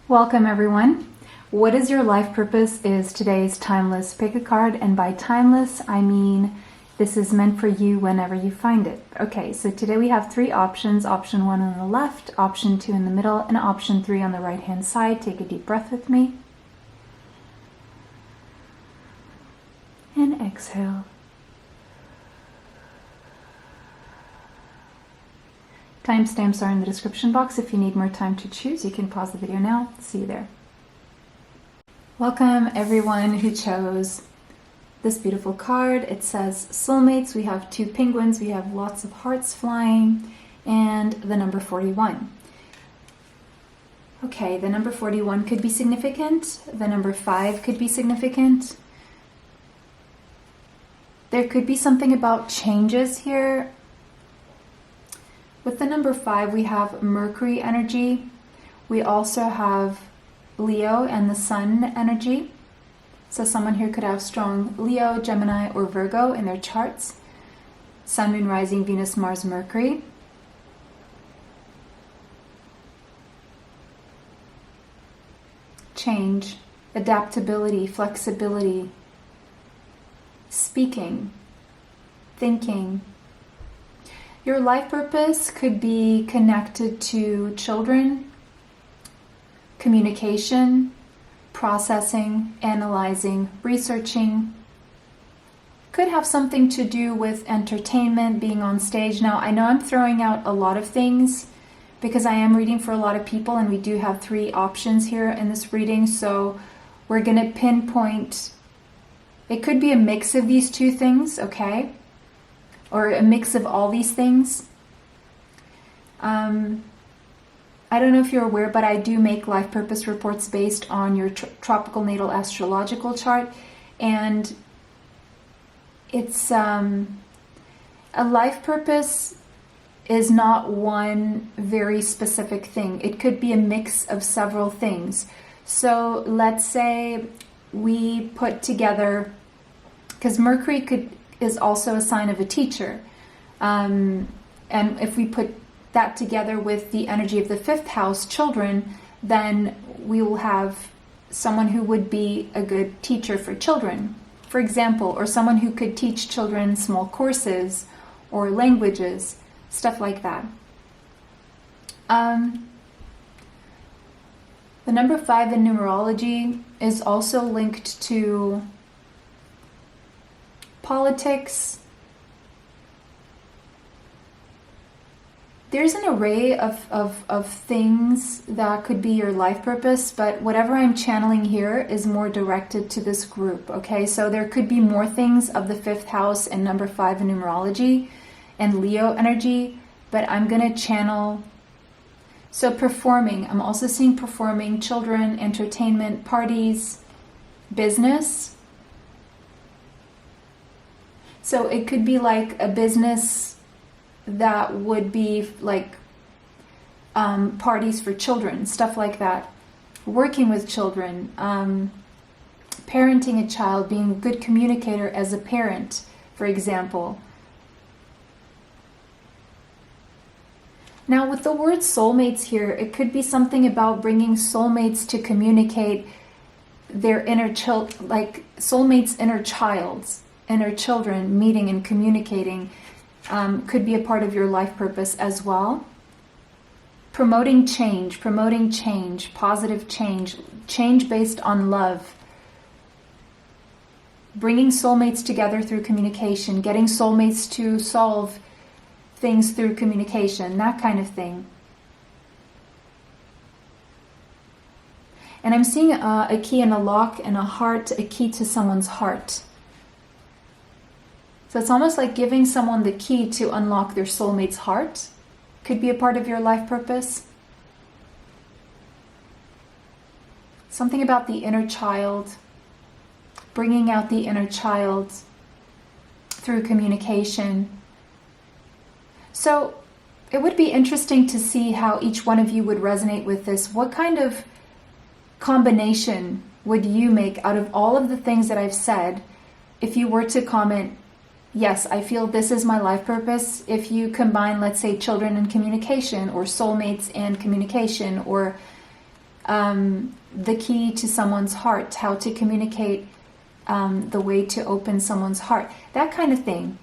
Welcome everyone. What is your life purpose is today's timeless pick a card, and by timeless I mean this is meant for you whenever you find it. Okay, so today we have three options. Option 1 on the left, option 2 in the middle, and option 3 on the right hand side. Take a deep breath with me. And exhale. Timestamps are in the description box. If you need more time to choose, you can pause the video now. See you there. Welcome everyone who chose this beautiful card. It says soulmates. We have 2 penguins. We have lots of hearts flying and the number 41. Okay, the number 41 could be significant. The number 5 could be significant. There could be something about changes here. With the number 5, we have Mercury energy. We also have Leo and the Sun energy. So someone here could have strong Leo, Gemini, or Virgo in their charts. Sun, Moon, Rising, Venus, Mars, Mercury. Change, adaptability, flexibility, speaking, thinking. Your life purpose could be connected to children, communication, processing, analyzing, researching. Could have something to do with entertainment, being on stage. Now, I know I'm throwing out a lot of things because I am reading for a lot of people, and we do have 3 options here in this reading, so we're going to pinpoint. It could be a mix of these 2 things, okay? Or a mix of all these things. I don't know if you're aware, but I do make life purpose reports based on your tropical natal astrological chart, and it's a life purpose is not one very specific thing. It could be a mix of several things. So let's say we put together, because Mercury is also a sign of a teacher. And if we put that together with the energy of the 5th house, children, then we will have someone who would be a good teacher for children, for example, or someone who could teach children small courses or languages, stuff like that. The number 5 in numerology is also linked to politics. There's an array of things that could be your life purpose, but whatever I'm channeling here is more directed to this group, okay? So there could be more things of the 5th house and number 5 in numerology and Leo energy, but I'm going to channel. So performing, I'm also seeing performing, children, entertainment, parties, business. So it could be like a business that would be like parties for children, stuff like that. Working with children, parenting a child, being a good communicator as a parent, for example. Now with the word soulmates here, it could be something about bringing soulmates to communicate their inner child, like soulmates' inner children meeting and communicating. Could be a part of your life purpose as well. Promoting change, positive change, change based on love. Bringing soulmates together through communication, getting soulmates to solve things through communication, that kind of thing. And I'm seeing a key and a lock and a heart, a key to someone's heart. So it's almost like giving someone the key to unlock their soulmate's heart. Could be a part of your life purpose. Something about the inner child, bringing out the inner child through communication. So it would be interesting to see how each one of you would resonate with this. What kind of combination would you make out of all of the things that I've said if you were to comment, yes, I feel this is my life purpose? If you combine, let's say, children and communication, or soulmates and communication, or the key to someone's heart, how to communicate, the way to open someone's heart, that kind of thing.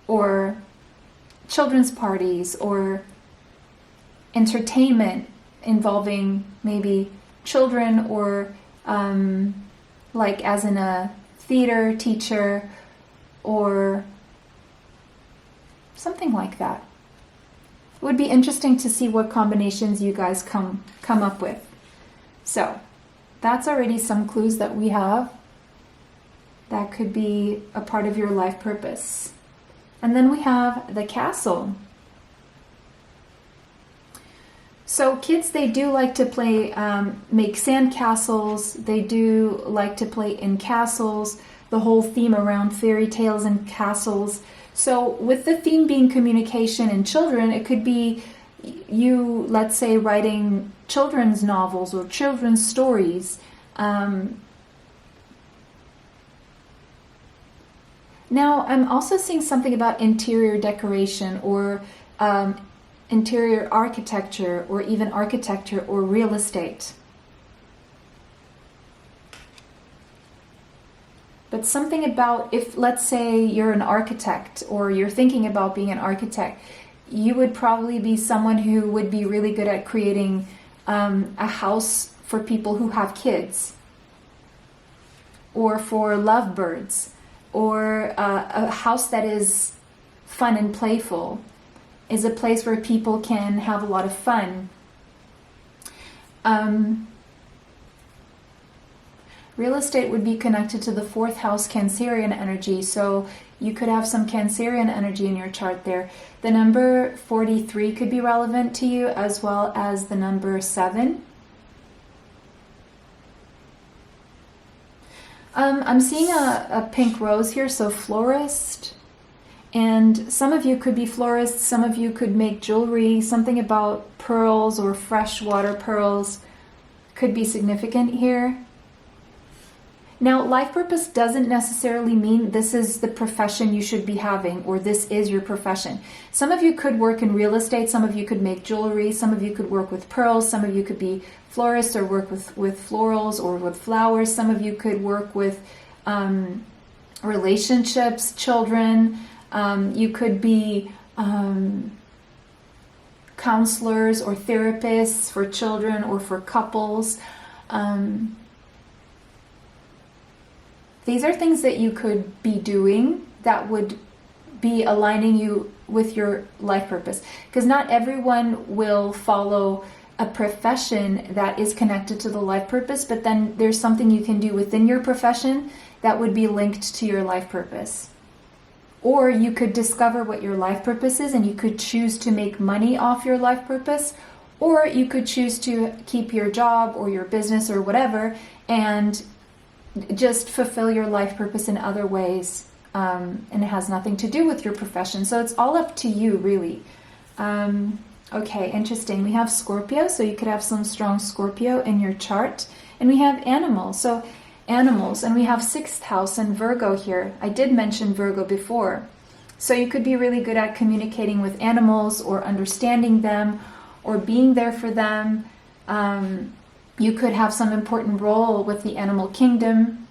Or children's parties, or entertainment involving maybe children, or like as in a theater teacher, or something like that. It would be interesting to see what combinations you guys come up with. So that's already some clues that we have. That could be a part of your life purpose. And then we have the castle. So kids, they do like to play, make sand castles. They do like to play in castles. The whole theme around fairy tales and castles. So with the theme being communication and children, it could be you, let's say, writing children's novels or children's stories. Now, I'm also seeing something about interior decoration, or interior architecture, or even architecture or real estate. But something about, if let's say you're an architect, or you're thinking about being an architect, you would probably be someone who would be really good at creating a house for people who have kids, or for lovebirds, or a house that is fun and playful, is a place where people can have a lot of fun. Real estate would be connected to the 4th house Cancerian energy, so you could have some Cancerian energy in your chart there. The number 43 could be relevant to you, as well as the number 7. I'm seeing a pink rose here, so florist. And some of you could be florists, some of you could make jewelry. Something about pearls or freshwater pearls could be significant here. Now, life purpose doesn't necessarily mean this is the profession you should be having, or this is your profession. Some of you could work in real estate, some of you could make jewelry, some of you could work with pearls, some of you could be florists or work with florals or with flowers, some of you could work with relationships, children, you could be counselors or therapists for children or for couples. These are things that you could be doing that would be aligning you with your life purpose. Because not everyone will follow a profession that is connected to the life purpose, but then there's something you can do within your profession that would be linked to your life purpose. Or you could discover what your life purpose is, and you could choose to make money off your life purpose, or you could choose to keep your job or your business or whatever and just fulfill your life purpose in other ways, and it has nothing to do with your profession. So it's all up to you, really. Okay, interesting. We have Scorpio, so you could have some strong Scorpio in your chart. And we have animals, so animals, and we have 6th house and Virgo here. I did mention Virgo before. So you could be really good at communicating with animals, or understanding them, or being there for them. You could have some important role with the animal kingdom.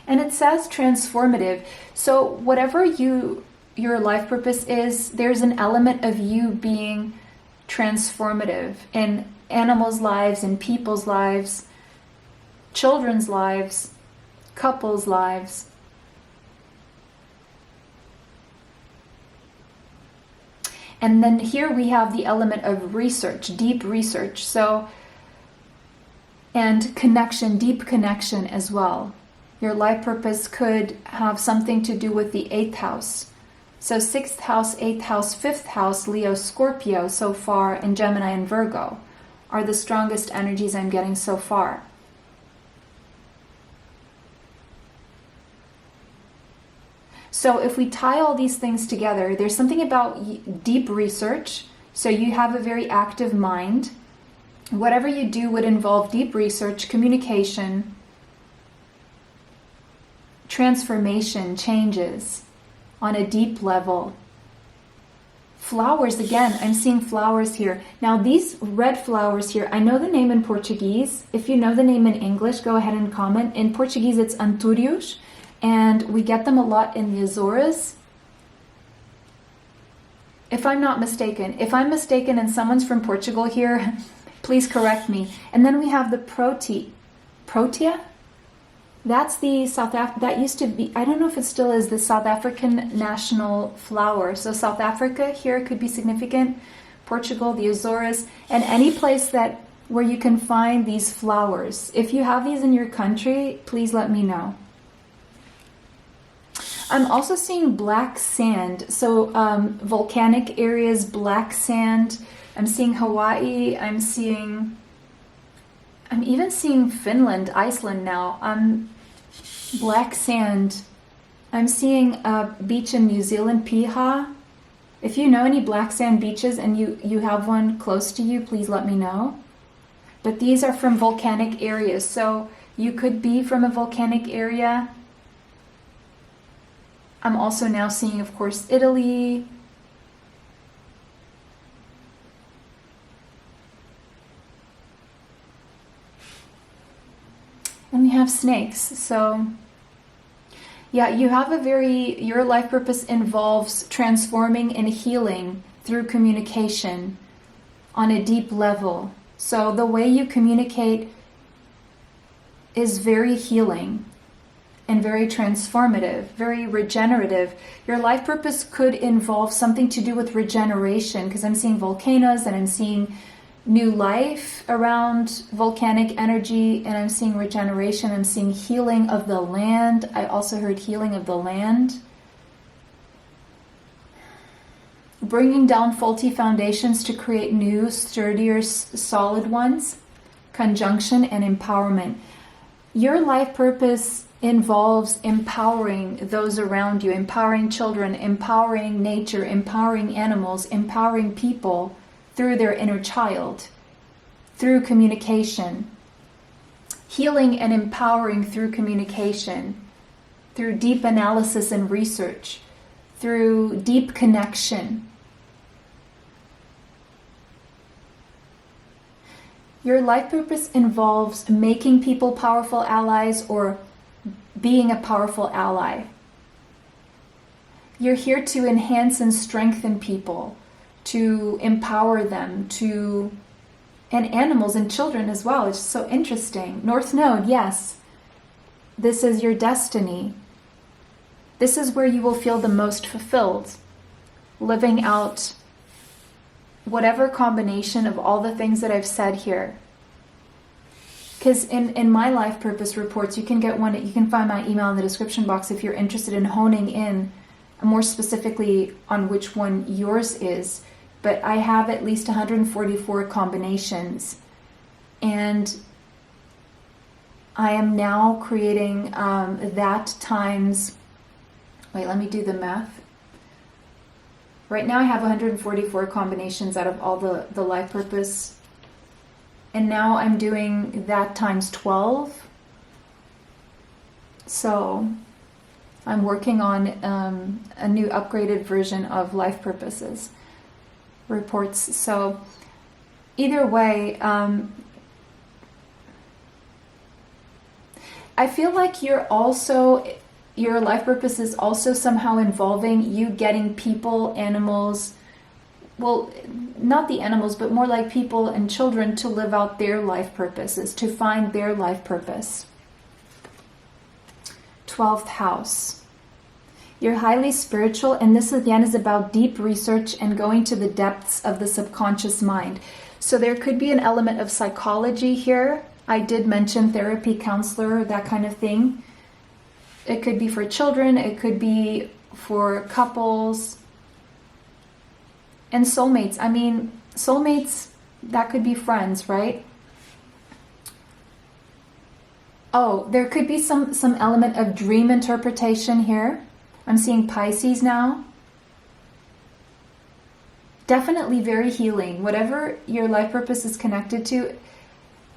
And it says transformative. So whatever your life purpose is, there's an element of you being transformative in animals' lives, in people's lives, children's lives, couples' lives. And then here we have the element of research, deep research. So, and connection, deep connection as well. Your life purpose could have something to do with the 8th house. So 6th house, 8th house, 5th house, Leo, Scorpio so far, and Gemini and Virgo are the strongest energies I'm getting so far. So if we tie all these things together, there's something about deep research. So you have a very active mind. Whatever you do would involve deep research, communication, transformation, changes on a deep level, Flowers again. I'm seeing flowers here. Now these red flowers here, I know the name in Portuguese. If you know the name in English, go ahead and comment. In Portuguese, it's Antúrios, and we get them a lot in the Azores. If I'm not mistaken. If I'm mistaken and someone's from Portugal here, please correct me. And then we have the Protea. That's the that used to be, I don't know if it still is, the South African national flower. So South Africa here could be significant, Portugal, the Azores, and any place where you can find these flowers. If you have these in your country, please let me know. I'm also seeing black sand. So volcanic areas, black sand. I'm seeing Hawaii. I'm even seeing Finland, Iceland now. Black sand. I'm seeing a beach in New Zealand, Piha. If you know any black sand beaches and you have one close to you, please let me know. But these are from volcanic areas. So you could be from a volcanic area. I'm also now seeing, of course, Italy. And we have snakes. So yeah, you have your life purpose involves transforming and healing through communication on a deep level. So the way you communicate is very healing and very transformative, very regenerative. Your life purpose could involve something to do with regeneration, because I'm seeing volcanoes and I'm seeing new life around volcanic energy, and I'm seeing regeneration. I'm seeing healing of the land. I also heard healing of the land. Bringing down faulty foundations to create new, sturdier, solid ones. Conjunction and empowerment. Your life purpose involves empowering those around you, empowering children, empowering nature, empowering animals, empowering people through their inner child, through communication. Healing and empowering through communication, through deep analysis and research, through deep connection. Your life purpose involves making people powerful allies or being a powerful ally. You're here to enhance and strengthen people, to empower them, and animals and children as well. It's so interesting. North Node, yes. This is your destiny. This is where you will feel the most fulfilled, living out whatever combination of all the things that I've said here. Because in my life purpose reports, you can get one. You can find my email in the description box if you're interested in honing in more specifically on which one yours is. But I have at least 144 combinations, and I am now creating that times. Wait, let me do the math. Right now I have 144 combinations out of all the life purpose. And now I'm doing that times 12. So I'm working on a new upgraded version of life purposes reports. So either way, I feel like your life purpose is also somehow involving you getting people, animals, well, not the animals, but more like people and children to live out their life purposes, to find their life purpose. 12th house. You're highly spiritual, and this again is about deep research and going to the depths of the subconscious mind. So there could be an element of psychology here. I did mention therapy, counselor, that kind of thing. It could be for children, it could be for couples. And soulmates, I mean, soulmates, that could be friends, right? Oh, there could be some element of dream interpretation here. I'm seeing Pisces now. Definitely very healing. Whatever your life purpose is connected to,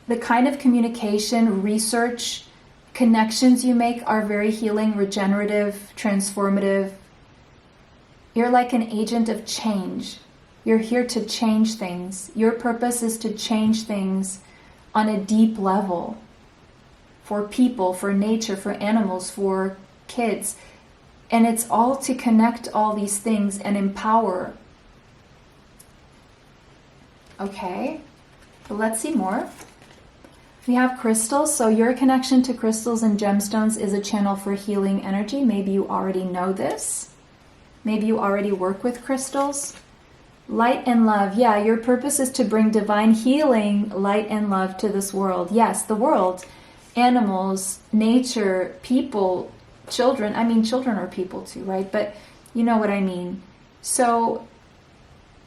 the kind of communication, research, connections you make are very healing, regenerative, transformative. You're like an agent of change. You're here to change things. Your purpose is to change things on a deep level. For people, for nature, for animals, for kids. And it's all to connect all these things and empower. Okay, but let's see more. We have crystals. So your connection to crystals and gemstones is a channel for healing energy. Maybe you already know this. Maybe you already work with crystals. Light and love. Yeah, your purpose is to bring divine healing, light and love to this world. Yes, the world. Animals, nature, people, children. I mean, children are people too, right? But you know what I mean. So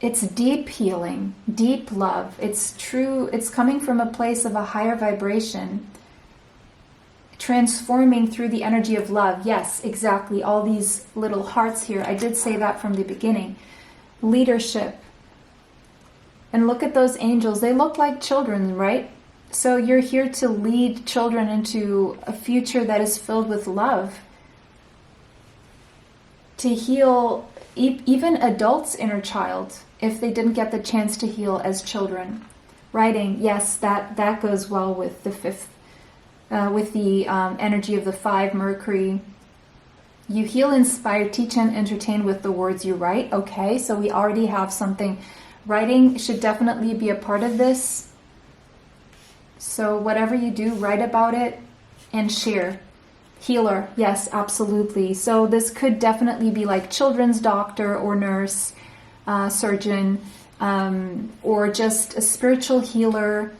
it's deep healing, deep love. It's true. It's coming from a place of a higher vibration, transforming through the energy of love. Yes, exactly. All these little hearts here. I did say that from the beginning. Leadership. And look at those angels. They look like children, right? So you're here to lead children into a future that is filled with love. To heal even adults' inner child if they didn't get the chance to heal as children. Writing, yes, that goes well with the fifth, with the energy of the 5 Mercury. You heal, inspire, teach, and entertain with the words you write. Okay, so we already have something. Writing should definitely be a part of this. So whatever you do, write about it and share. Healer, yes, absolutely. So this could definitely be like children's doctor or nurse, surgeon, or just a spiritual healer.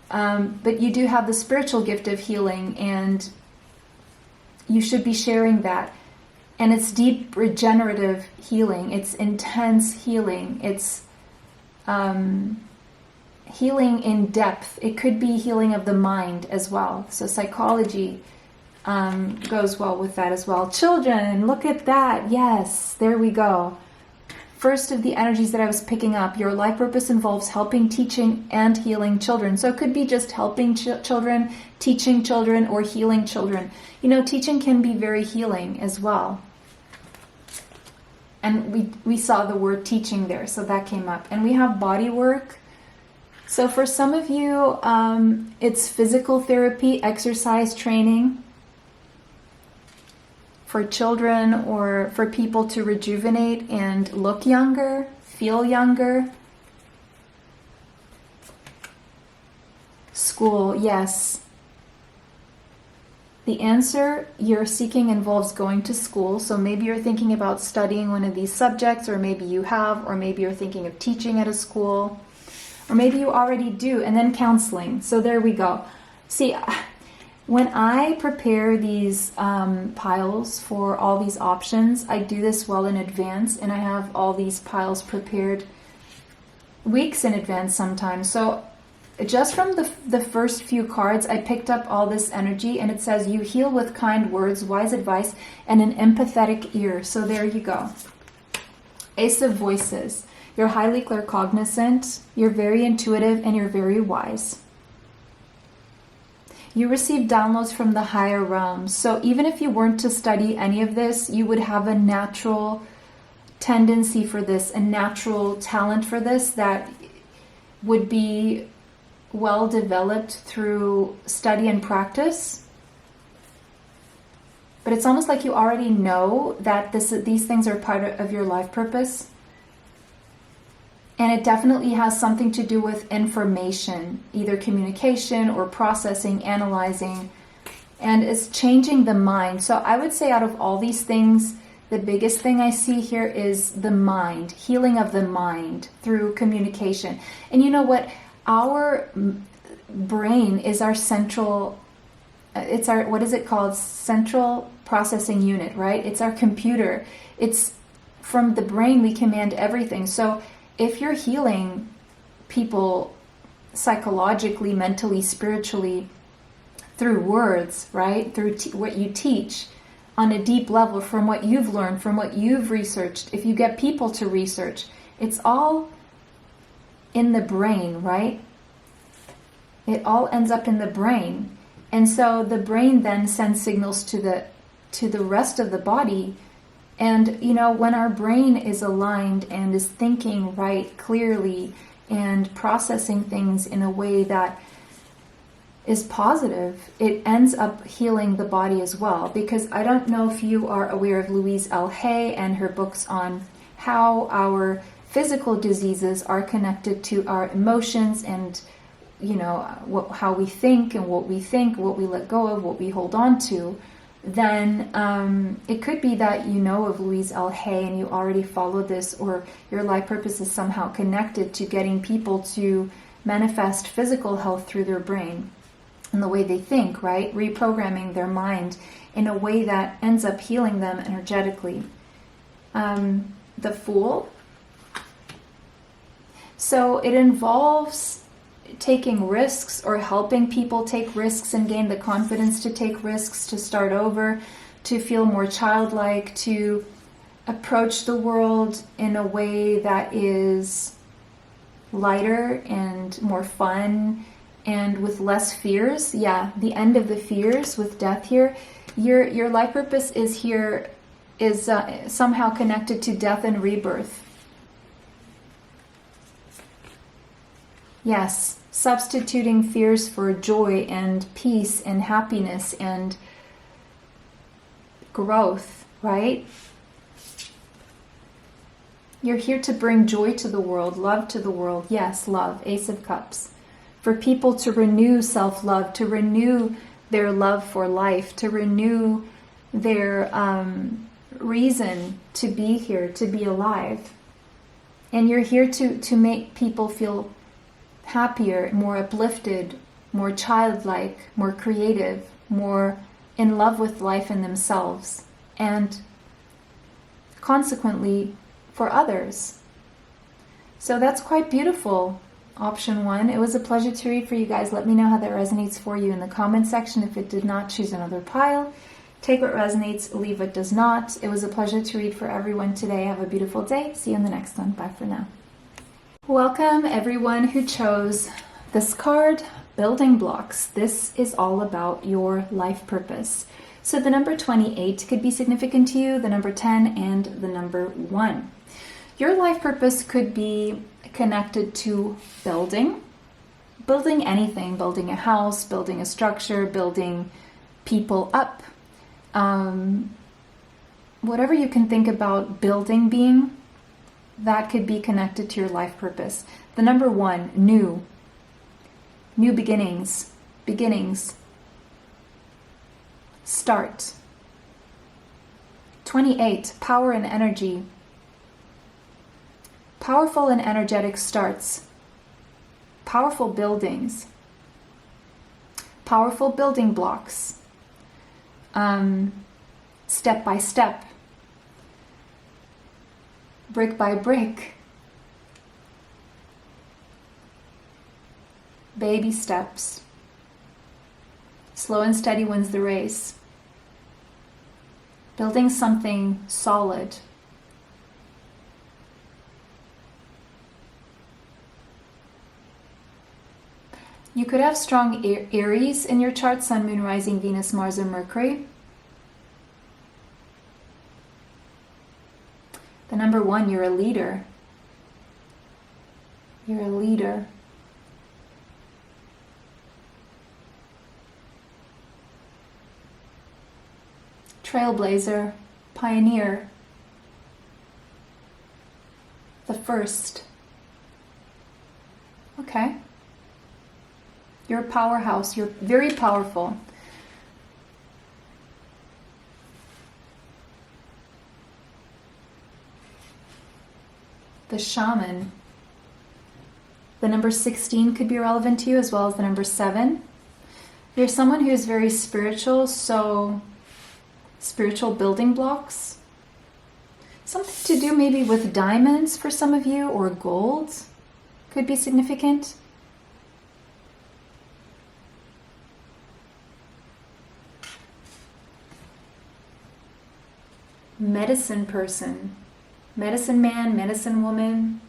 But you do have the spiritual gift of healing, and you should be sharing that. And it's deep regenerative healing. It's intense healing. It's healing in depth. It could be healing of the mind as well. So psychology goes well with that as well. Children, look at that. Yes, there we go. First of the energies that I was picking up, your life purpose involves helping, teaching, and healing children. So it could be just helping children, teaching children, or healing children. You know, teaching can be very healing as well. And we saw the word teaching there, so that came up. And we have body work. So for some of you, it's physical therapy, exercise training. For children or for people to rejuvenate and look younger, feel younger. School, yes. The answer you're seeking involves going to school. So maybe you're thinking about studying one of these subjects, or maybe you have, or maybe you're thinking of teaching at a school, or maybe you already do. And then counseling. So there we go. See, when I prepare these piles for all these options, I do this well in advance, and I have all these piles prepared weeks in advance sometimes. So just from the first few cards, I picked up all this energy, and it says, you heal with kind words, wise advice, and an empathetic ear. So there you go. Ace of Voices. You're highly claircognizant, you're very intuitive, and you're very wise. You receive downloads from the higher realms. So even if you weren't to study any of this, you would have a natural tendency for this, a natural talent for this that would be well developed through study and practice. But it's almost like you already know that these things are part of your life purpose. And it definitely has something to do with information, either communication or processing, analyzing, and it's changing the mind. So I would say out of all these things, the biggest thing I see here is the mind, healing of the mind through communication. And you know what? Our brain is our central, it's our, what is it called? Central processing unit, right? It's our computer. It's from the brain we command everything. So if you're healing people psychologically, mentally, spiritually, through words, right? Through what you teach on a deep level, from what you've learned, from what you've researched, if you get people to research, it's all in the brain, right? It all ends up in the brain. And so the brain then sends signals to the rest of the body And, you know, when our brain is aligned and is thinking right clearly and processing things in a way that is positive, it ends up healing the body as well. Because I don't know if you are aware of Louise L. Hay and her books on how our physical diseases are connected to our emotions and, you know, how we think, what we let go of, what we hold on to. Then it could be that you know of Louise L. Hay and you already follow this, or your life purpose is somehow connected to getting people to manifest physical health through their brain and the way they think, right? Reprogramming their mind in a way that ends up healing them energetically. The Fool. So it involves taking risks or helping people take risks and gain the confidence to take risks, to start over, to feel more childlike, to approach the world in a way that is lighter and more fun and with less fears. Yeah, the end of the fears with death here. Your life purpose is here, is somehow connected to death and rebirth. Yes, substituting fears for joy and peace and happiness and growth, right? You're here to bring joy to the world, love to the world. Yes, love, Ace of Cups. For people to renew self-love, to renew their love for life, to renew their reason to be here, to be alive. And you're here to make people feel happier, more uplifted, more childlike, more creative, more in love with life and themselves, and consequently for others. So that's quite beautiful, option 1. It was a pleasure to read for you guys. Let me know how that resonates for you in the comment section. If it did not, choose another pile. Take what resonates, leave what does not. It was a pleasure to read for everyone today. Have a beautiful day. See you in the next one. Bye for now. Welcome everyone who chose this card, Building Blocks. This is all about your life purpose. So the number 28 could be significant to you, the number 10 and the number 1. Your life purpose could be connected to building anything, building a house, building a structure, building people up. Whatever you can think about building being, that could be connected to your life purpose. The number 1, new beginnings, start. 28, power and energy, powerful and energetic starts, powerful buildings, powerful building blocks, step by step, brick by brick, baby steps. Slow and steady wins the race. Building something solid. You could have strong Aries in your chart, Sun, Moon, Rising, Venus, Mars, and Mercury. The number 1, you're a leader. You're a leader. Trailblazer, pioneer. The first. Okay. You're a powerhouse. You're very powerful. The shaman. The number 16 could be relevant to you, as well as the number 7. You're someone who is very spiritual, so spiritual building blocks. Something to do maybe with diamonds for some of you, or gold could be significant. Medicine person. Medicine man, medicine woman.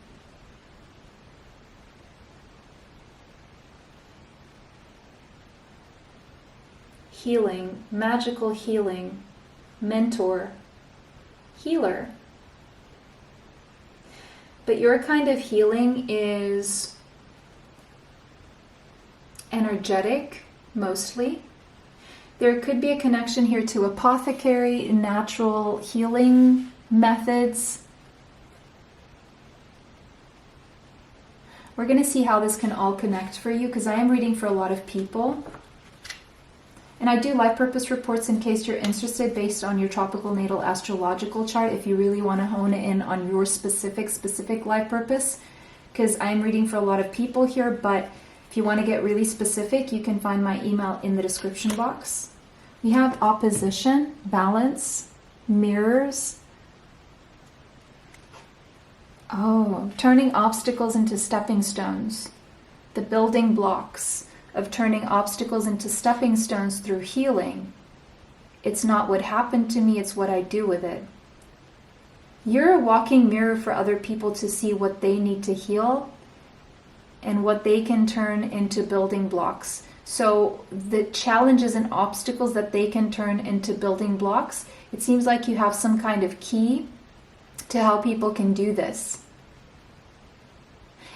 Healing, magical healing, mentor, healer. But your kind of healing is energetic, mostly. There could be a connection here to apothecary, natural healing methods. We're going to see how this can all connect for you, because I am reading for a lot of people. And I do life purpose reports in case you're interested, based on your tropical natal astrological chart, if you really want to hone in on your specific life purpose, because I'm reading for a lot of people here. But if you want to get really specific, you can find my email in the description box. We have opposition, balance, mirrors. Oh, turning obstacles into stepping stones. The building blocks of turning obstacles into stepping stones through healing. It's not what happened to me, it's what I do with it. You're a walking mirror for other people to see what they need to heal and what they can turn into building blocks. So the challenges and obstacles that they can turn into building blocks, it seems like you have some kind of key to how people can do this.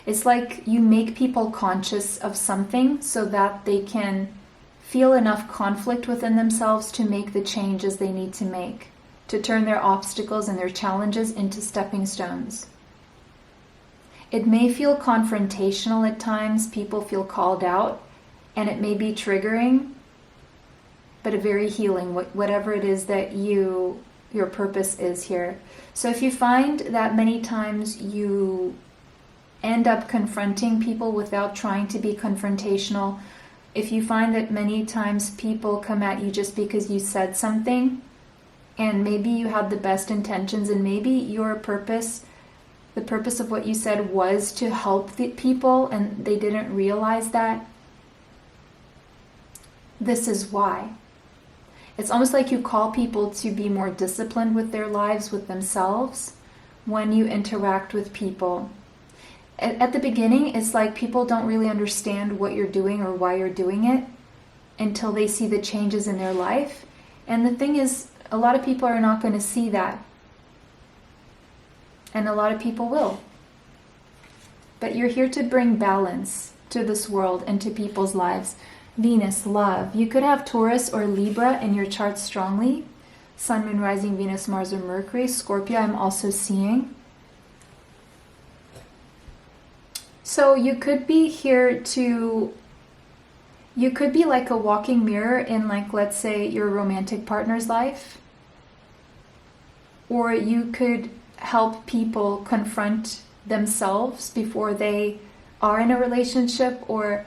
It's like you make people conscious of something so that they can feel enough conflict within themselves to make the changes they need to make, to turn their obstacles and their challenges into stepping stones. It may feel confrontational at times, people feel called out, and it may be triggering, but a very healing, whatever it is that your purpose is here. So if you find that many times you end up confronting people without trying to be confrontational, if you find that many times people come at you just because you said something, and maybe you had the best intentions, and maybe your purpose, the purpose of what you said was to help the people, and they didn't realize that, this is why. It's almost like you call people to be more disciplined with their lives, with themselves, when you interact with people. At the beginning, it's like people don't really understand what you're doing or why you're doing it until they see the changes in their life. And the thing is, a lot of people are not going to see that. And a lot of people will. But you're here to bring balance to this world and to people's lives. Venus, love. You could have Taurus or Libra in your chart strongly. Sun, Moon, Rising, Venus, Mars, or Mercury. Scorpio, I'm also seeing. So you could be here to, you could be like a walking mirror in, like, let's say your romantic partner's life. Or you could help people confront themselves before they are in a relationship, or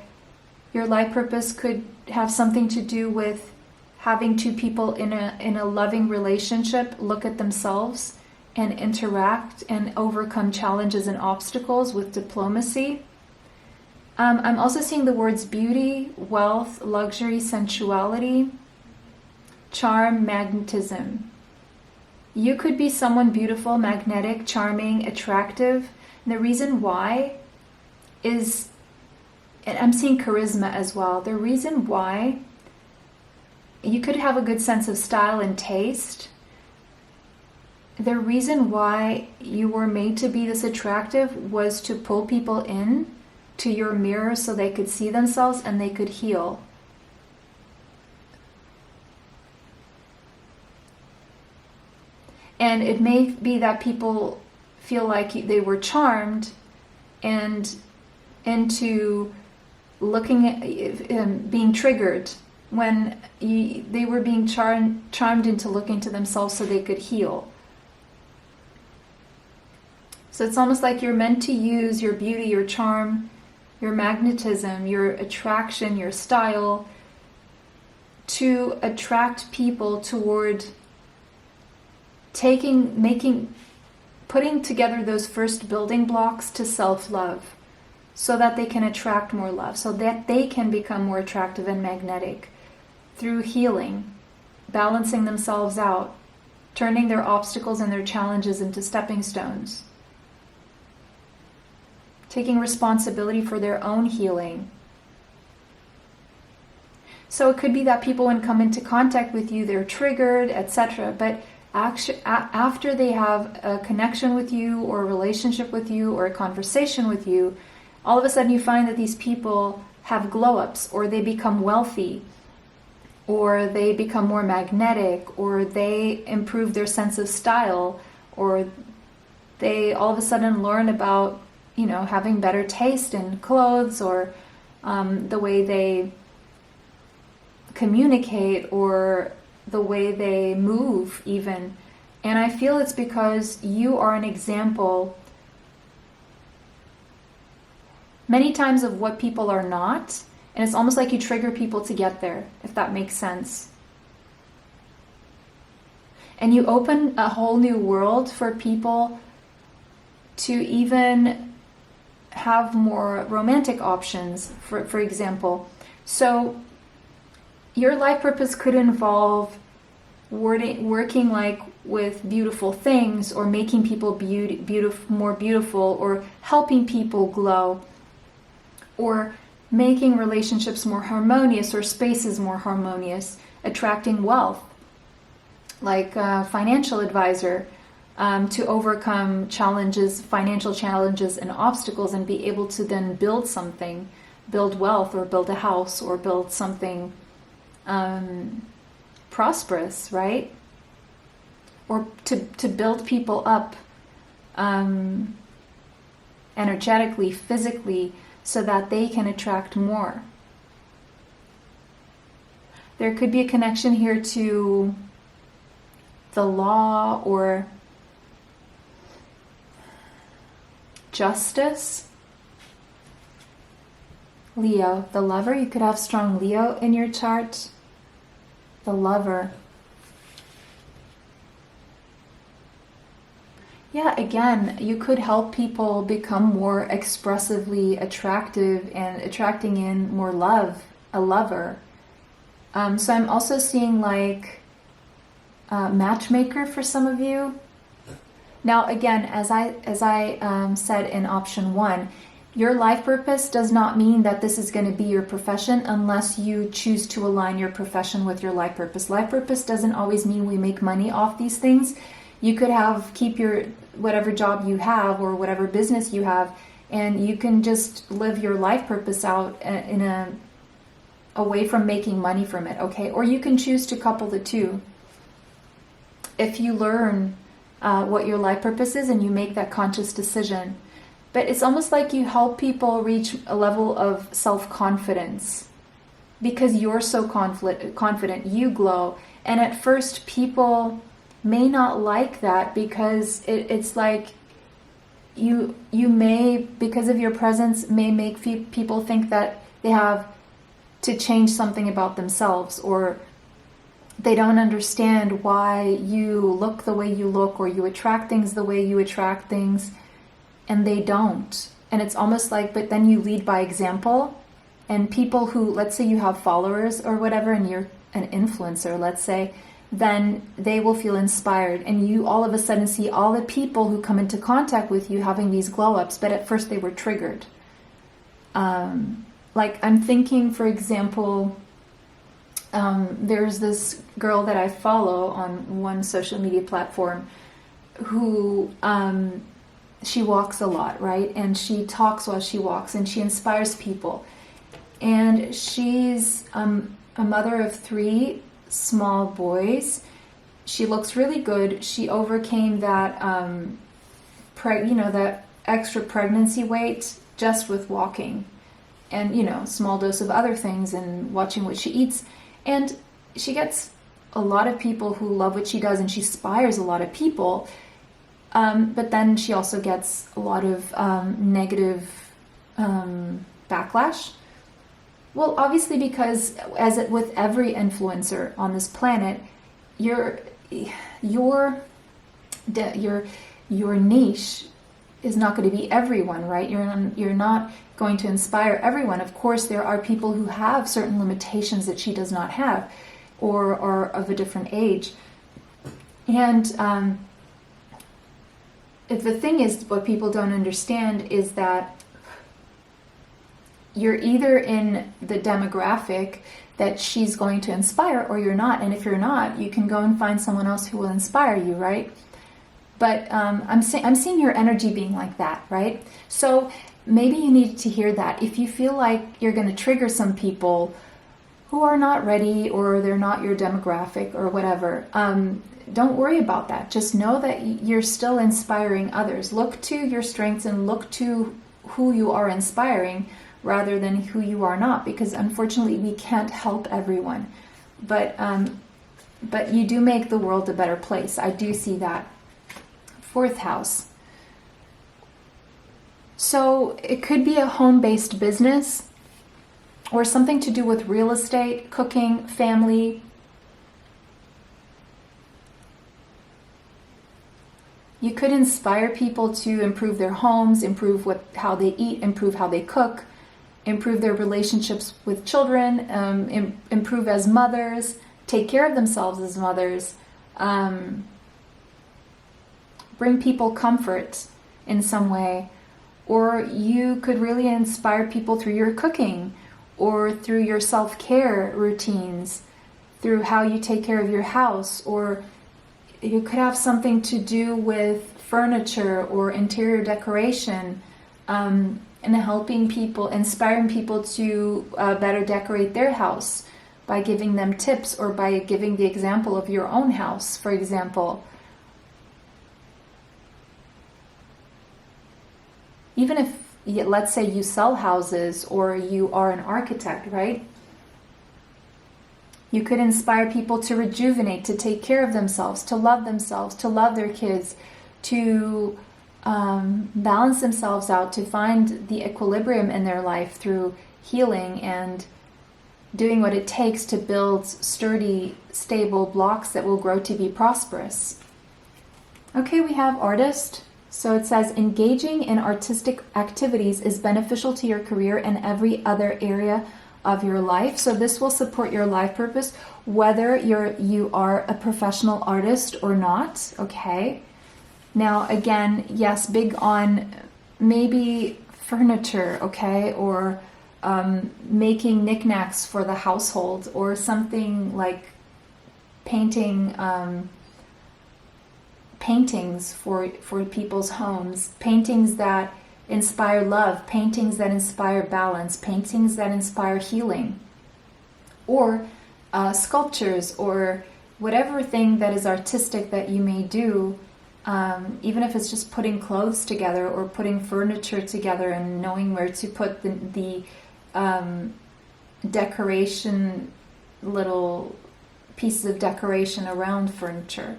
your life purpose could have something to do with having two people in a loving relationship look at themselves and interact and overcome challenges and obstacles with diplomacy. I'm also seeing the words beauty, wealth, luxury, sensuality, charm, magnetism. You could be someone beautiful, magnetic, charming, attractive. And the reason why is, and I'm seeing charisma as well. The reason why, you could have a good sense of style and taste. The reason why you were made to be this attractive was to pull people in to your mirror so they could see themselves and they could heal. And it may be that people feel like they were charmed and into looking at being triggered when they were being charmed into looking to themselves so they could heal. So it's almost like you're meant to use your beauty, your charm, your magnetism, your attraction, your style to attract people toward putting together those first building blocks to self-love, so that they can attract more love, so that they can become more attractive and magnetic through healing, balancing themselves out, turning their obstacles and their challenges into stepping stones, taking responsibility for their own healing. So it could be that people, when come into contact with you, they're triggered, etc. But after they have a connection with you or a relationship with you or a conversation with you, all of a sudden you find that these people have glow-ups, or they become wealthy, or they become more magnetic, or they improve their sense of style, or they all of a sudden learn about, having better taste in clothes, or the way they communicate, or the way they move even. And I feel it's because you are an example many times of what people are not, and it's almost like you trigger people to get there, if that makes sense. And you open a whole new world for people to even have more romantic options, for example. So your life purpose could involve working like with beautiful things, or making people more beautiful, or helping people glow, or making relationships more harmonious, or spaces more harmonious, attracting wealth, like a financial advisor, to overcome financial challenges and obstacles, and be able to then build something, build wealth, or build a house, or build something prosperous, right? Or to build people up energetically, physically, so that they can attract more. There could be a connection here to the law, or justice. Leo, the lover. You could have strong Leo in your chart. The lover. Yeah, again, you could help people become more expressively attractive and attracting in more love, a lover. So I'm also seeing like a matchmaker for some of you. Now, again, as I said in option 1, your life purpose does not mean that this is going to be your profession unless you choose to align your profession with your life purpose. Life purpose doesn't always mean we make money off these things. You could keep your whatever job you have, or whatever business you have, and you can just live your life purpose out away from making money from it, okay? Or you can choose to couple the two. If you learn what your life purpose is and you make that conscious decision. But it's almost like you help people reach a level of self-confidence because you're so confident, you glow. And at first people may not like that because it's like you may, because of your presence, may make people think that they have to change something about themselves, or they don't understand why you look the way you look, or you attract things the way you attract things, and they don't. And it's almost like, but then you lead by example, and people who, let's say you have followers or whatever, and you're an influencer, let's say, then they will feel inspired, and you all of a sudden see all the people who come into contact with you having these glow-ups, but at first they were triggered. Like I'm thinking, for example, there's this girl that I follow on one social media platform who she walks a lot, right? And she talks while she walks, and she inspires people. And she's a mother of 3 small boys. She looks really good. She overcame that, that extra pregnancy weight just with walking, and small dose of other things and watching what she eats. And she gets a lot of people who love what she does, and she inspires a lot of people. But then she also gets a lot of negative backlash. Well, obviously, because with every influencer on this planet, your niche is not going to be everyone, right? You're not going to inspire everyone. Of course, there are people who have certain limitations that she does not have, or are of a different age. And the thing is, what people don't understand is that you're either in the demographic that she's going to inspire, or you're not. And if you're not, you can go and find someone else who will inspire you, right? But I'm seeing your energy being like that, right? So maybe you need to hear that. If you feel like you're going to trigger some people who are not ready, or they're not your demographic or whatever, don't worry about that. Just know that you're still inspiring others. Look to your strengths and look to who you are inspiring rather than who you are not, because unfortunately we can't help everyone. But you do make the world a better place. I do see that. Fourth house. So it could be a home-based business, or something to do with real estate, cooking, family. You could inspire people to improve their homes, improve how they eat, improve how they cook, improve their relationships with children, improve as mothers, take care of themselves as mothers, bring people comfort in some way. Or you could really inspire people through your cooking, or through your self-care routines, through how you take care of your house, or you could have something to do with furniture or interior decoration, and helping people, inspiring people to better decorate their house by giving them tips, or by giving the example of your own house, for example. Even if, let's say you sell houses, or you are an architect, right? You could inspire people to rejuvenate, to take care of themselves, to love their kids, to balance themselves out, to find the equilibrium in their life through healing and doing what it takes to build sturdy, stable blocks that will grow to be prosperous. Okay, we have artist. So it says, engaging in artistic activities is beneficial to your career and every other area of your life. So this will support your life purpose, whether you are a professional artist or not. Okay. Now, again, yes, big on maybe furniture, okay, or making knickknacks for the household, or something like painting. Paintings for people's homes, paintings that inspire love, paintings that inspire balance, paintings that inspire healing, or sculptures, or whatever thing that is artistic that you may do, even if it's just putting clothes together or putting furniture together and knowing where to put the decoration, little pieces of decoration around furniture.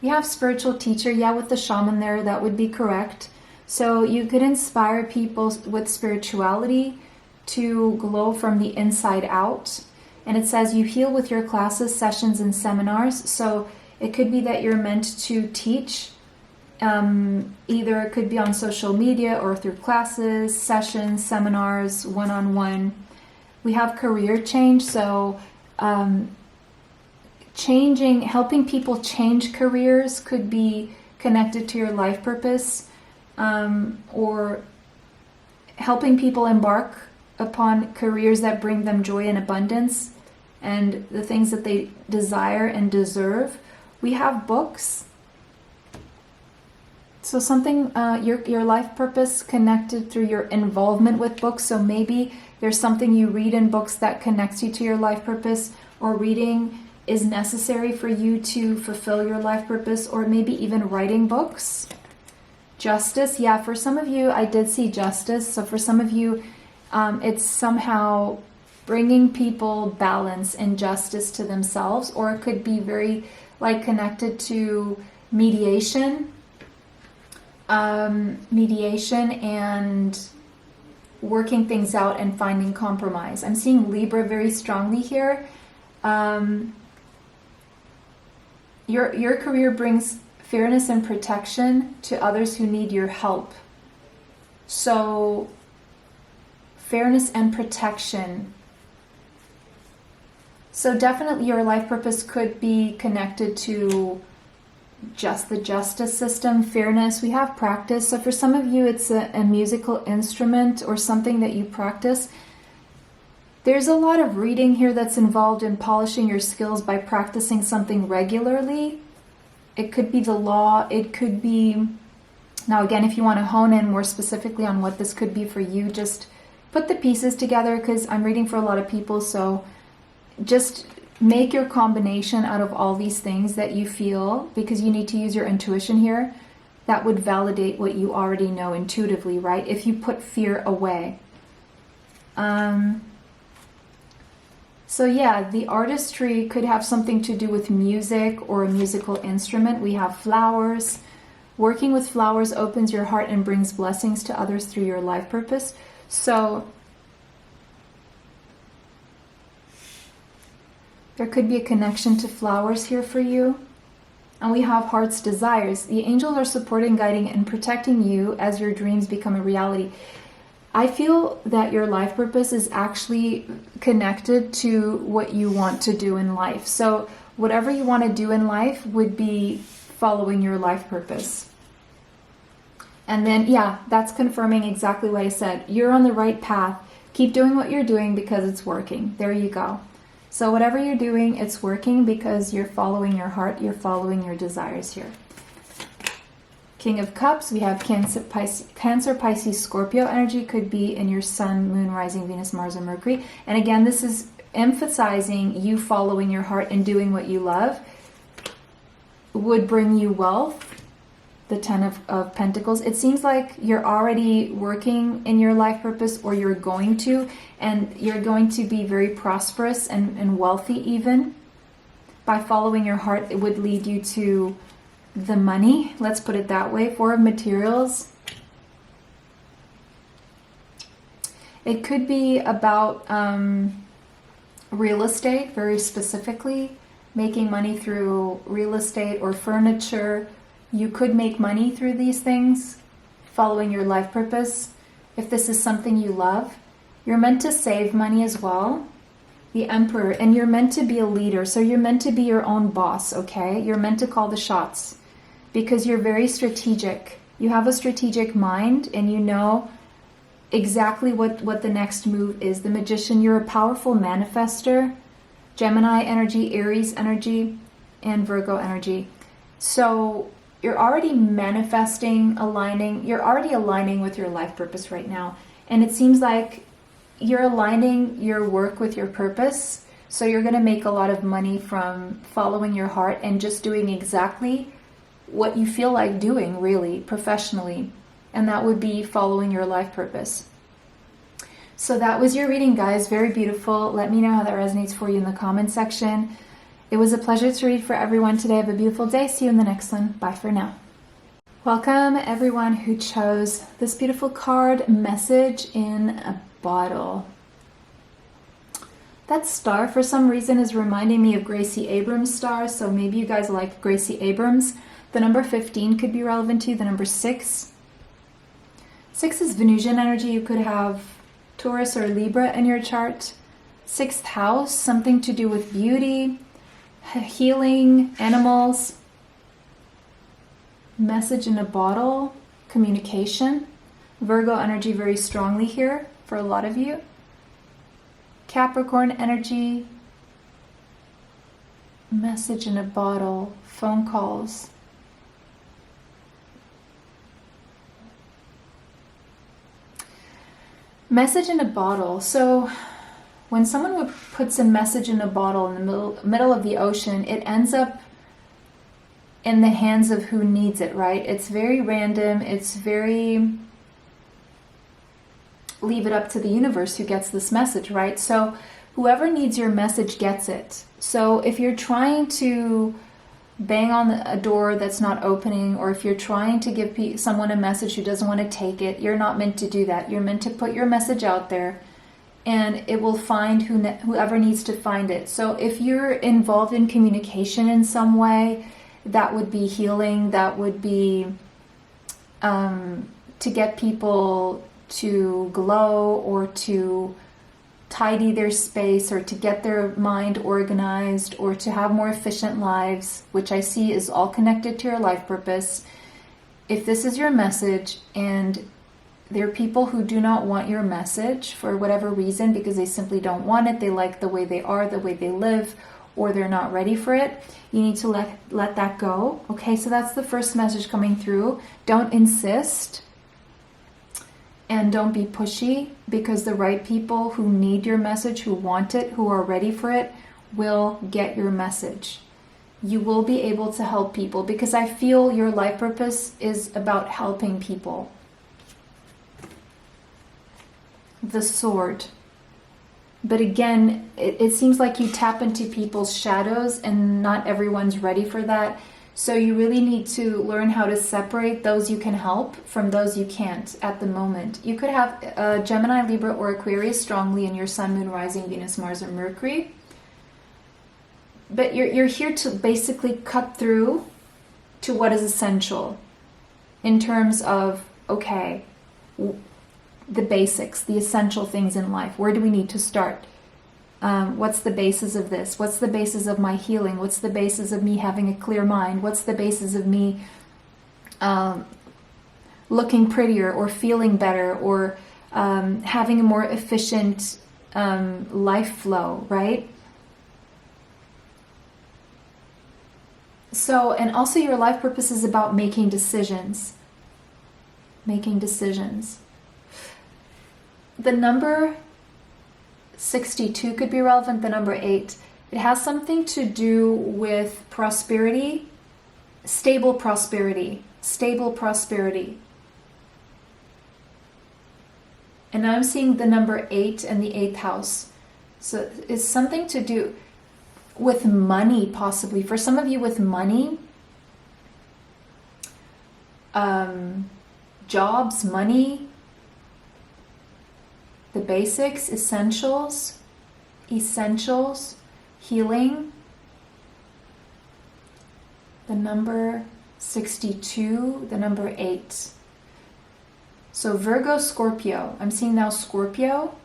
We have spiritual teacher, yeah, with the shaman there, that would be correct. So you could inspire people with spirituality to glow from the inside out. And it says you heal with your classes, sessions, and seminars. So it could be that you're meant to teach. Either it could be on social media, or through classes, sessions, seminars, one-on-one. We have career change, so helping people change careers could be connected to your life purpose, or helping people embark upon careers that bring them joy and abundance and the things that they desire and deserve. We have books. So something, your life purpose connected through your involvement with books. So maybe there's something you read in books that connects you to your life purpose, or reading is necessary for you to fulfill your life purpose, or maybe even writing books. Justice, yeah, for some of you, I did see justice. So for some of you, it's somehow bringing people balance and justice to themselves, or it could be very connected to mediation and working things out and finding compromise. I'm seeing Libra very strongly here. Your career brings fairness and protection to others who need your help. So, fairness and protection. So definitely your life purpose could be connected to just the justice system, fairness. We have practice. So for some of you, it's a musical instrument or something that you practice There's a lot of reading here that's involved in polishing your skills by practicing something regularly. It could be the law, it could be... Now again, if you want to hone in more specifically on what this could be for you, just put the pieces together, because I'm reading for a lot of people, so just make your combination out of all these things that you feel, because you need to use your intuition here. That would validate what you already know intuitively, right? If you put fear away. So yeah, the artistry could have something to do with music or a musical instrument. We have flowers. Working with flowers opens your heart and brings blessings to others through your life purpose. So there could be a connection to flowers here for you. And we have heart's desires. The angels are supporting, guiding, and protecting you as your dreams become a reality. I feel that your life purpose is actually connected to what you want to do in life. So whatever you want to do in life would be following your life purpose. And then, yeah, that's confirming exactly what I said. You're on the right path. Keep doing what you're doing because it's working. There you go. So whatever you're doing, it's working because you're following your heart. You're following your desires here. King of Cups, we have Cancer, Pisces, Scorpio energy. Could be in your Sun, Moon, Rising, Venus, Mars, and Mercury. And again, this is emphasizing you following your heart and doing what you love would bring you wealth. The Ten of Pentacles. It seems like you're already working in your life purpose, or you're going to, and you're going to be very prosperous and wealthy even. By following your heart, it would lead you to the money, let's put it that way. Four of Materials. It could be about real estate, very specifically, making money through real estate or furniture. You could make money through these things, following your life purpose. If this is something you love, you're meant to save money as well. The Emperor, and you're meant to be a leader. So you're meant to be your own boss, okay? You're meant to call the shots because you're very strategic. You have a strategic mind and you know exactly what the next move is. The Magician, you're a powerful manifester. Gemini energy, Aries energy, and Virgo energy. So you're already manifesting, aligning. You're already aligning with your life purpose right now. And it seems like you're aligning your work with your purpose. So you're going to make a lot of money from following your heart and just doing exactly what you feel like doing, really, professionally. And that would be following your life purpose. So that was your reading, guys. Very beautiful. Let me know how that resonates for you in the comment section. It was a pleasure to read for everyone today. Have a beautiful day. See you in the next one. Bye for now. Welcome everyone who chose this beautiful card, Message in a Bottle. That star for some reason is reminding me of Gracie Abrams' star, so maybe you guys like Gracie Abrams. The number 15 could be relevant to you. The number 6. 6 is Venusian energy. You could have Taurus or Libra in your chart. 6th house, something to do with beauty, healing, animals. Message in a bottle, communication. Virgo energy very strongly here for a lot of you. Capricorn energy, message in a bottle, phone calls. Message in a bottle. So when someone puts a message in a bottle in the middle of the ocean, it ends up in the hands of who needs it, right? It's very random. It's very leave it up to the universe who gets this message, right? So whoever needs your message gets it. So if you're trying to bang on a door that's not opening, or if you're trying to give someone a message who doesn't want to take it, you're not meant to do that. You're meant to put your message out there and it will find whoever needs to find it. So if you're involved in communication in some way, that would be healing. That would be to get people to glow or to tidy their space or to get their mind organized or to have more efficient lives, which I see is all connected to your life purpose. If this is your message and There are people who do not want your message for whatever reason, because they simply don't want it. They like the way they are, the way they live, or they're not ready for it. You need to let that go. Okay, so that's the first message coming through. Don't insist and don't be pushy, because the right people who need your message, who want it, who are ready for it, will get your message. You will be able to help people, because I feel your life purpose is about helping people. The sword. But again, it seems like you tap into people's shadows, and not everyone's ready for that. So you really need to learn how to separate those you can help from those you can't at the moment. You could have Gemini, Libra, or Aquarius strongly in your Sun, Moon, Rising, Venus, Mars, or Mercury. But you're here to basically cut through to what is essential in terms of, okay, the basics, the essential things in life. Where do we need to start? What's the basis of this? What's the basis of my healing? What's the basis of me having a clear mind? What's the basis of me looking prettier or feeling better, or having a more efficient life flow, right? So, and also your life purpose is about making decisions. Making decisions. The number 62 could be relevant, the number 8. It has something to do with prosperity, stable prosperity, stable prosperity. And now I'm seeing the number 8 and the 8th house. So it's something to do with money, possibly. For some of you, with money, jobs, money, the basics, essentials, healing. The number 62, the number 8. So Virgo, Scorpio. I'm seeing now Scorpio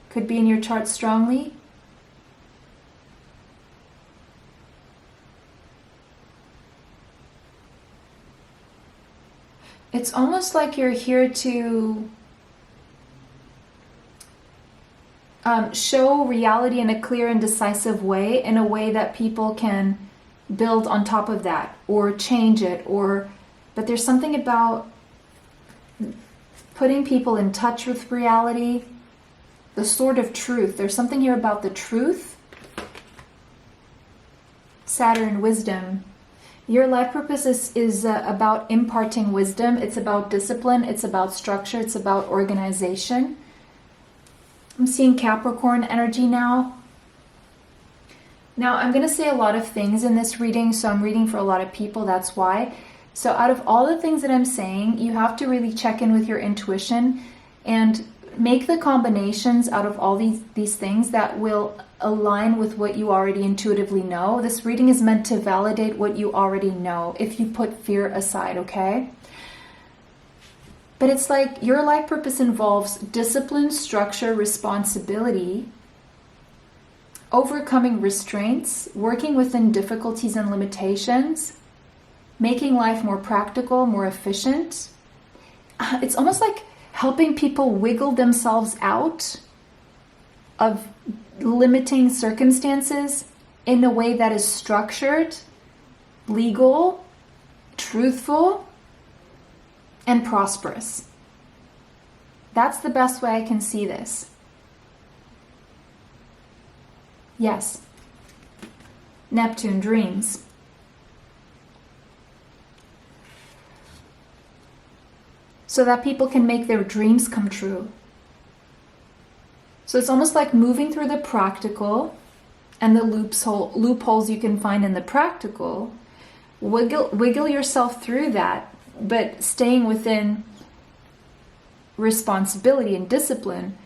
could be in your chart strongly. It's almost like you're here to show reality in a clear and decisive way, in a way that people can build on top of that or change it, but there's something about putting people in touch with reality, the sword of truth. There's something here about the truth. Saturn, wisdom. Your life purpose is about imparting wisdom. It's about discipline. It's about structure. It's about organization. I'm seeing Capricorn energy now. Now, I'm going to say a lot of things in this reading, so I'm reading for a lot of people, that's why. So out of all the things that I'm saying, you have to really check in with your intuition and make the combinations out of all these things that will align with what you already intuitively know. This reading is meant to validate what you already know, if you put fear aside, okay? But it's like your life purpose involves discipline, structure, responsibility, overcoming restraints, working within difficulties and limitations, making life more practical, more efficient. It's almost like helping people wiggle themselves out of limiting circumstances in a way that is structured, legal, truthful, and prosperous. That's the best way I can see this. Yes. Neptune, dreams. So that people can make their dreams come true. So it's almost like moving through the practical and the loopholes you can find in the practical. Wiggle yourself through that, but staying within responsibility and discipline,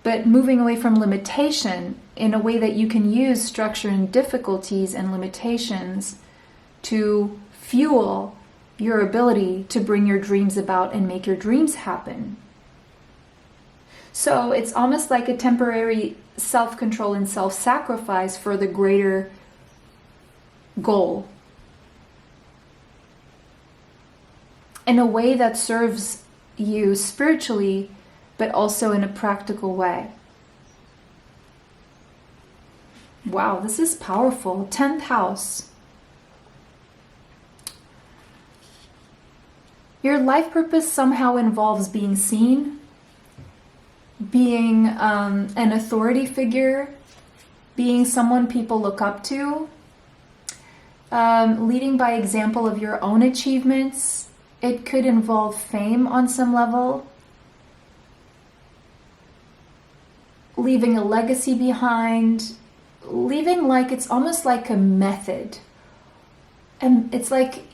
but moving away from limitation in a way that you can use structure and difficulties and limitations to fuel your ability to bring your dreams about and make your dreams happen. So it's almost like a temporary self-control and self-sacrifice for the greater goal, in a way that serves you spiritually, but also in a practical way. Wow, this is powerful. 10th house. Your life purpose somehow involves being seen, being an authority figure, being someone people look up to, leading by example of your own achievements. It could involve fame on some level, leaving a legacy behind, leaving like it's almost like a method. And it's like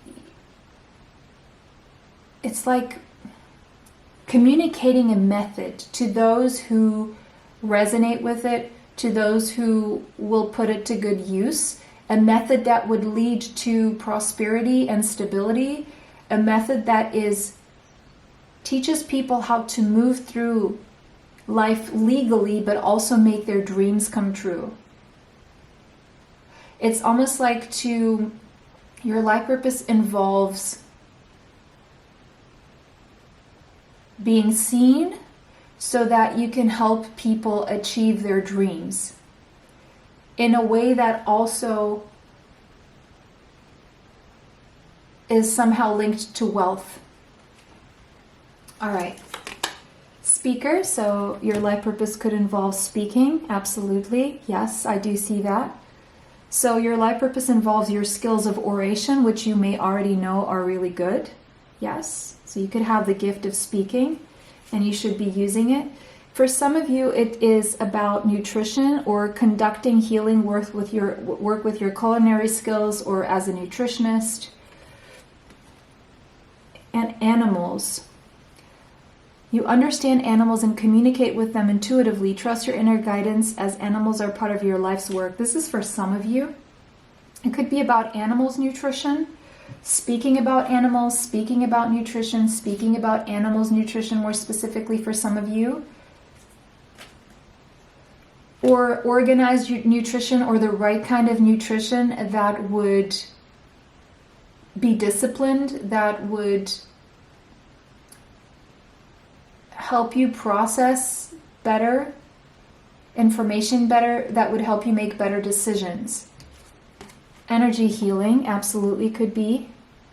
communicating a method to those who resonate with it, to those who will put it to good use, a method that would lead to prosperity and stability, a method that teaches people how to move through life legally, but also make their dreams come true. It's almost like your life purpose involves being seen so that you can help people achieve their dreams in a way that also is somehow linked to wealth. All right. Speaker, so your life purpose could involve speaking. Absolutely. Yes, I do see that. So your life purpose involves your skills of oration, which you may already know are really good. Yes. So you could have the gift of speaking and you should be using it. For some of you, it is about nutrition or conducting healing work with your culinary skills or as a nutritionist. And animals. You understand animals and communicate with them intuitively. Trust your inner guidance as animals are part of your life's work. This is for some of you. It could be about animals' nutrition. Speaking about animals, speaking about nutrition, speaking about animals' nutrition more specifically for some of you. Or organized nutrition or the right kind of nutrition that would be disciplined, that would help you process better information better, that would help you make better decisions. Energy healing absolutely could be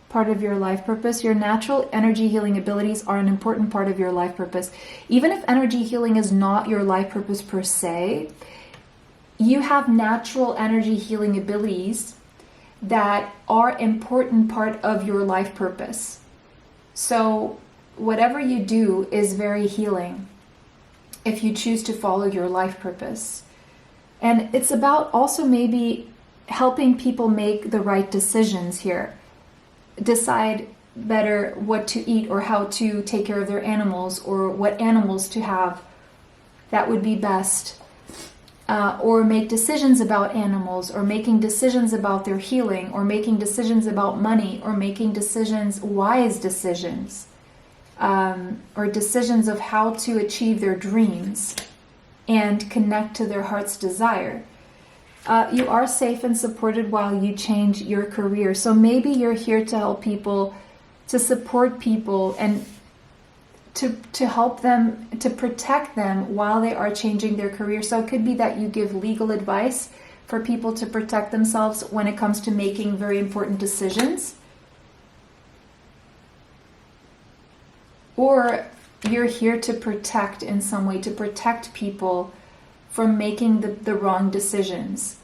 part of your life purpose. Your natural energy healing abilities are an important part of your life purpose. Even if energy healing is not your life purpose per se, you have natural energy healing abilities that are important part of your life purpose. So whatever you do is very healing if you choose to follow your life purpose. And it's about also maybe helping people make the right decisions here. Decide better what to eat or how to take care of their animals or what animals to have that would be best. Or make decisions about animals, or making decisions about their healing, or making decisions about money, or making decisions, wise decisions, or decisions of how to achieve their dreams and connect to their heart's desire. You are safe and supported while you change your career. So maybe you're here to help people, to support people, and to help them, to protect them while they are changing their career. So it could be that you give legal advice for people to protect themselves when it comes to making very important decisions. Or you're here to protect in some way, to protect people from making the wrong decisions.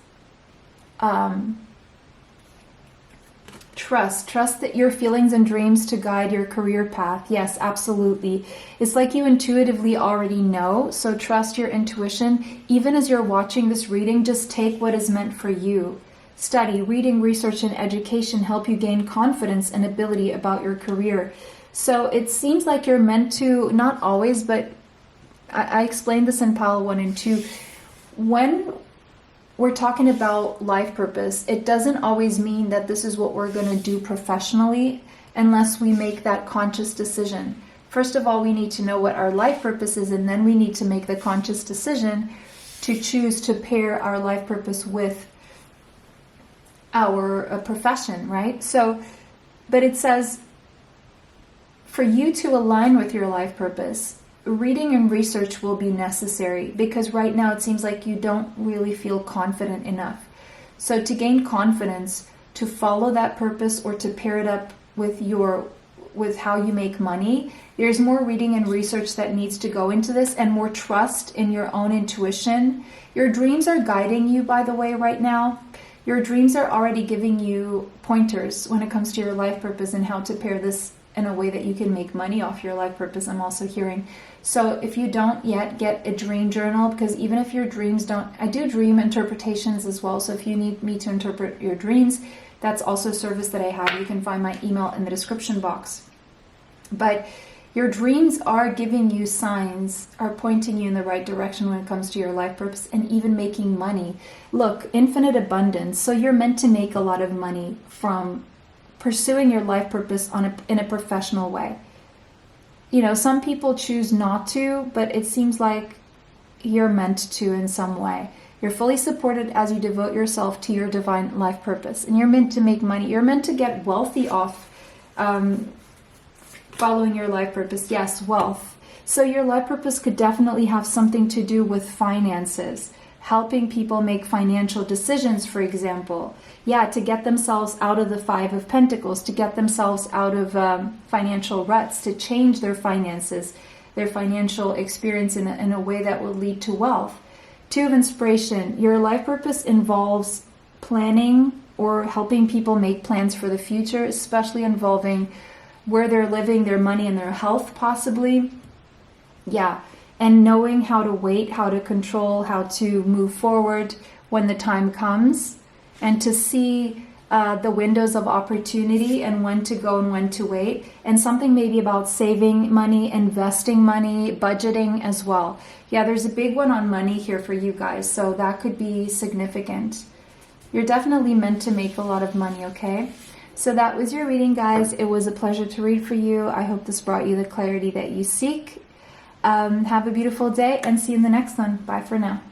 Trust that your feelings and dreams to guide your career path. Yes, absolutely. It's like you intuitively already know, so trust your intuition. Even as you're watching this reading, just take what is meant for you. Study, reading, research, and education help you gain confidence and ability about your career. So it seems like you're meant to, not always, but I explained this in Pile 1 and 2. When we're talking about life purpose, it doesn't always mean that this is what we're going to do professionally unless we make that conscious decision. First of all, we need to know what our life purpose is, and then we need to make the conscious decision to choose to pair our life purpose with our profession, right? So, but it says, for you to align with your life purpose, reading and research will be necessary, because right now it seems like you don't really feel confident enough. So to gain confidence, to follow that purpose or to pair it up with how you make money, there's more reading and research that needs to go into this, and more trust in your own intuition. Your dreams are guiding you, by the way, right now. Your dreams are already giving you pointers when it comes to your life purpose and how to pair this in a way that you can make money off your life purpose, I'm also hearing. So if you don't yet, get a dream journal, because even if your dreams don't, I do dream interpretations as well. So if you need me to interpret your dreams, that's also a service that I have. You can find my email in the description box. But your dreams are giving you signs, are pointing you in the right direction when it comes to your life purpose and even making money. Look, infinite abundance. So you're meant to make a lot of money from pursuing your life purpose in a professional way. You know, some people choose not to, but it seems like you're meant to in some way. You're fully supported as you devote yourself to your divine life purpose. And you're meant to make money. You're meant to get wealthy off following your life purpose. Yes, wealth. So your life purpose could definitely have something to do with finances. Helping people make financial decisions, for example. Yeah, to get themselves out of the Five of Pentacles, to get themselves out of financial ruts, to change their finances, their financial experience in a way that will lead to wealth. Two of Inspiration. Your life purpose involves planning or helping people make plans for the future, especially involving where they're living, their money, and their health, possibly. Yeah. And knowing how to wait, how to control, how to move forward when the time comes, and to see the windows of opportunity and when to go and when to wait. And something maybe about saving money, investing money, budgeting as well. Yeah, there's a big one on money here for you guys, so that could be significant. You're definitely meant to make a lot of money, okay? So that was your reading, guys. It was a pleasure to read for you. I hope this brought you the clarity that you seek. Have a beautiful day and see you in the next one. Bye for now.